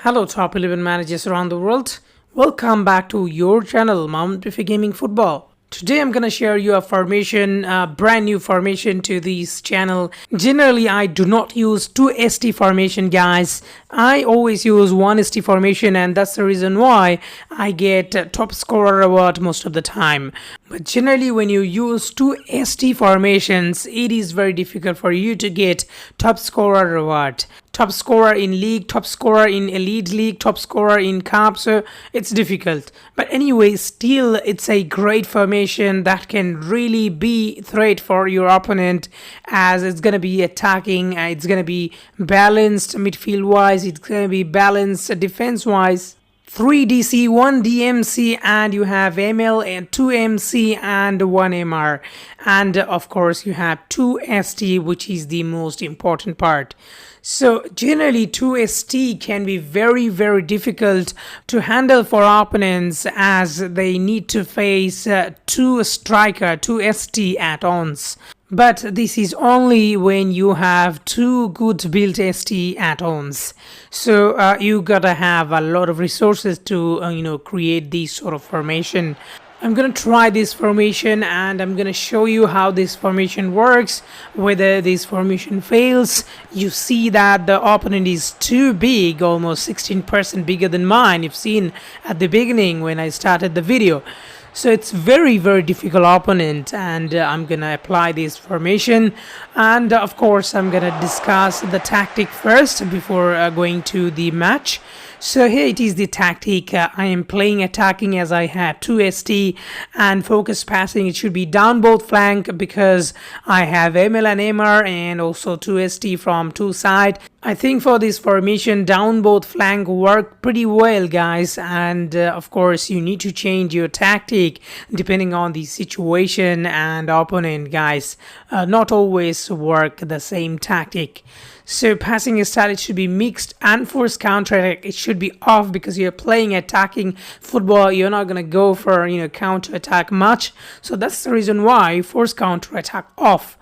Hello, top 11 managers around the world. Welcome back to your channel, Mount Prefer Gaming Football. Today I'm gonna share you a formation, brand new formation to this channel. Generally, I do not use 2ST formation, guys. I always use 1ST formation, and that's the reason why I get top scorer award most of the time. But generally, when you use 2ST formations, it is very difficult for you to get top scorer reward. Top scorer in league, top scorer in elite league, top scorer in cup, so it's difficult. But anyway, still it's a great formation that can really be threat for your opponent, as it's gonna be attacking, it's gonna be balanced midfield wise, it's gonna be balanced defense wise. 3 DC, 1 DMC, and you have ML and 2 MC and 1 MR, and of course you have 2 ST, which is the most important part. So generally 2 ST can be very difficult to handle for opponents, as they need to face 2 striker, 2 ST add-ons. But this is only when you have 2 good built ST add-ons. So you gotta have a lot of resources to create this sort of formation. I'm gonna try this formation and I'm gonna show you how this formation works. Whether this formation fails, you see that the opponent is too big, almost 16% bigger than mine. You've seen at the beginning when I started the video. So it's very difficult opponent, and I'm gonna apply this formation, and of course I'm gonna discuss the tactic first before going to the match. So here it is, the tactic. I am playing attacking, as I have 2 ST, and focus passing. It should be down both flank, because I have ML and MR and also 2 ST from 2 side. I think for this formation, down both flank work pretty well, guys, and of course you need to change your tactic depending on the situation and opponent, guys. Not always work the same tactic. So passing style, it should be mixed, and force counter attack, it should be off, because you're playing attacking football. You're not gonna go for counter attack much, so that's the reason why force counter attack off.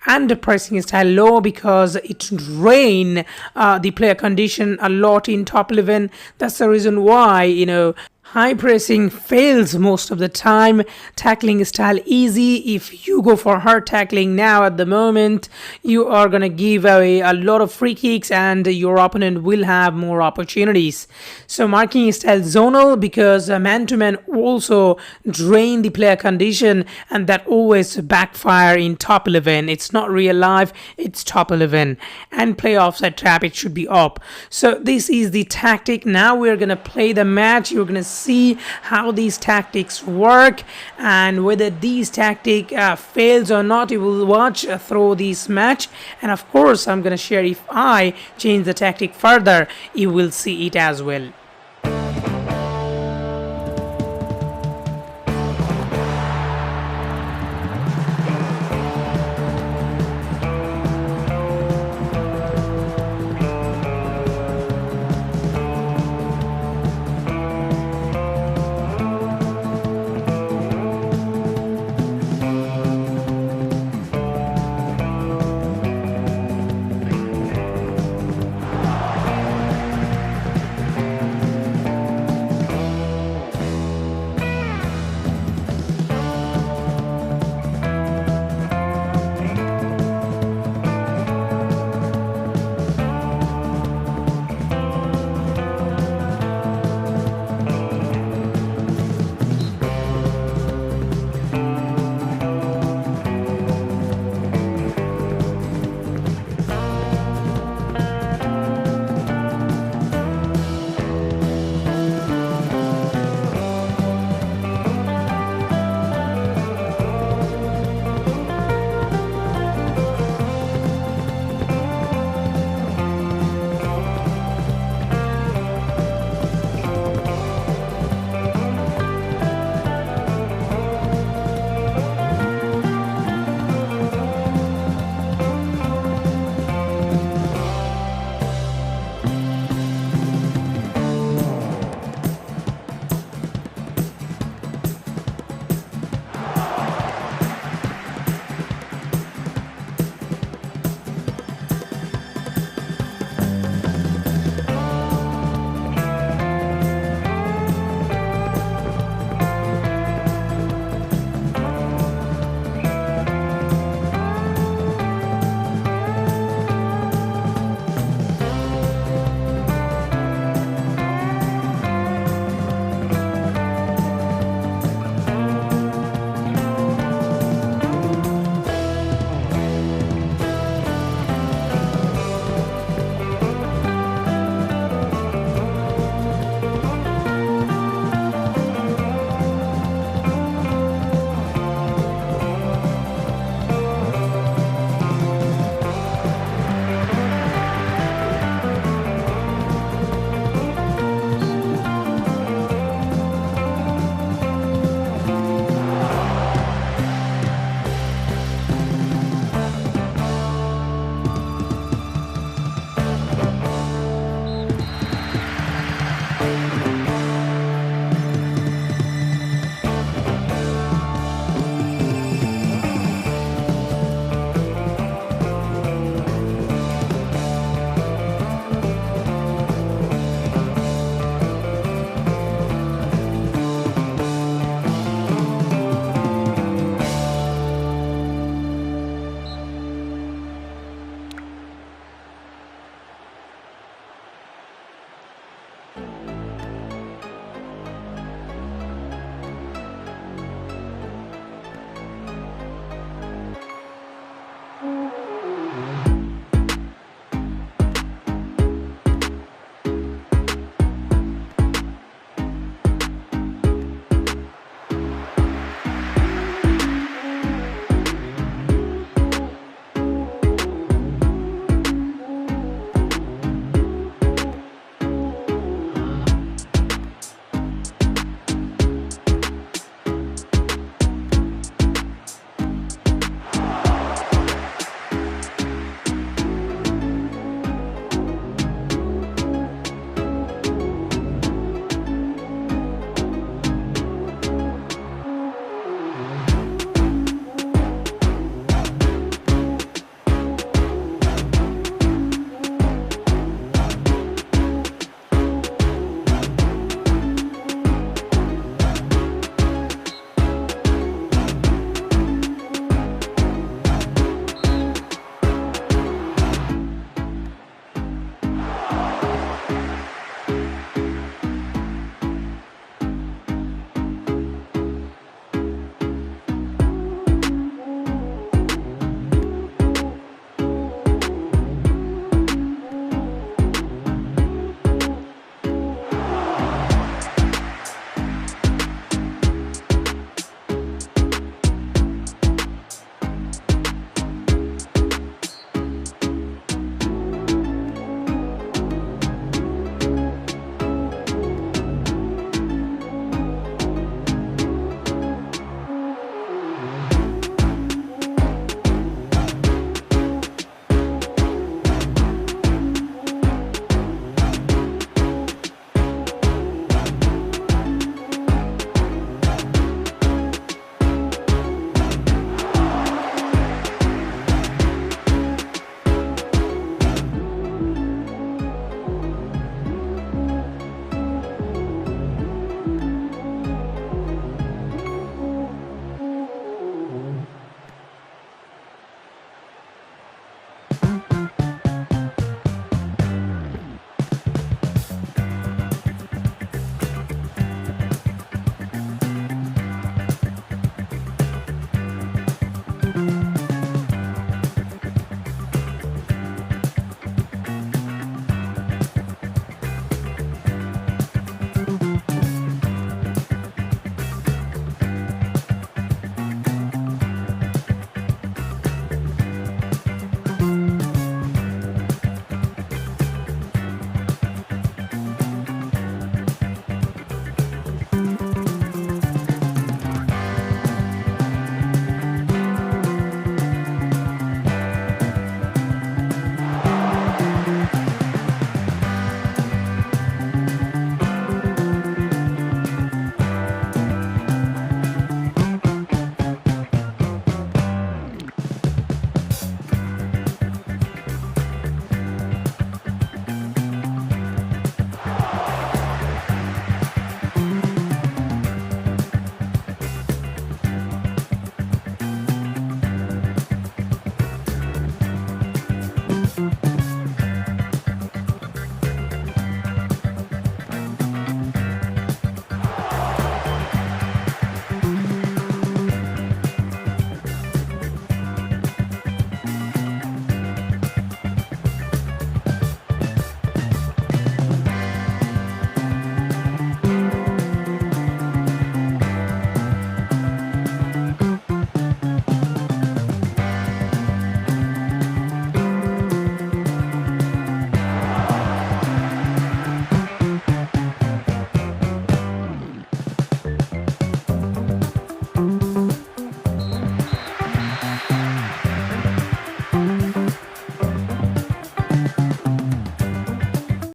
And the pressing style low, because it drain the player condition a lot in top 11. That's the reason why high pressing fails most of the time. Tackling style easy. If you go for hard tackling now at the moment, you are gonna give away a lot of free kicks and your opponent will have more opportunities. So marking style zonal, because man-to-man also drain the player condition, and that always backfire in top 11. It's not real life, it's top 11. And play offside trap, it should be up. So this is the tactic. Now we're gonna play the match. You're gonna see how these tactics work, and whether these tactic fails or not. You will watch through this match, and of course I'm gonna share if I change the tactic further, you will see it as well.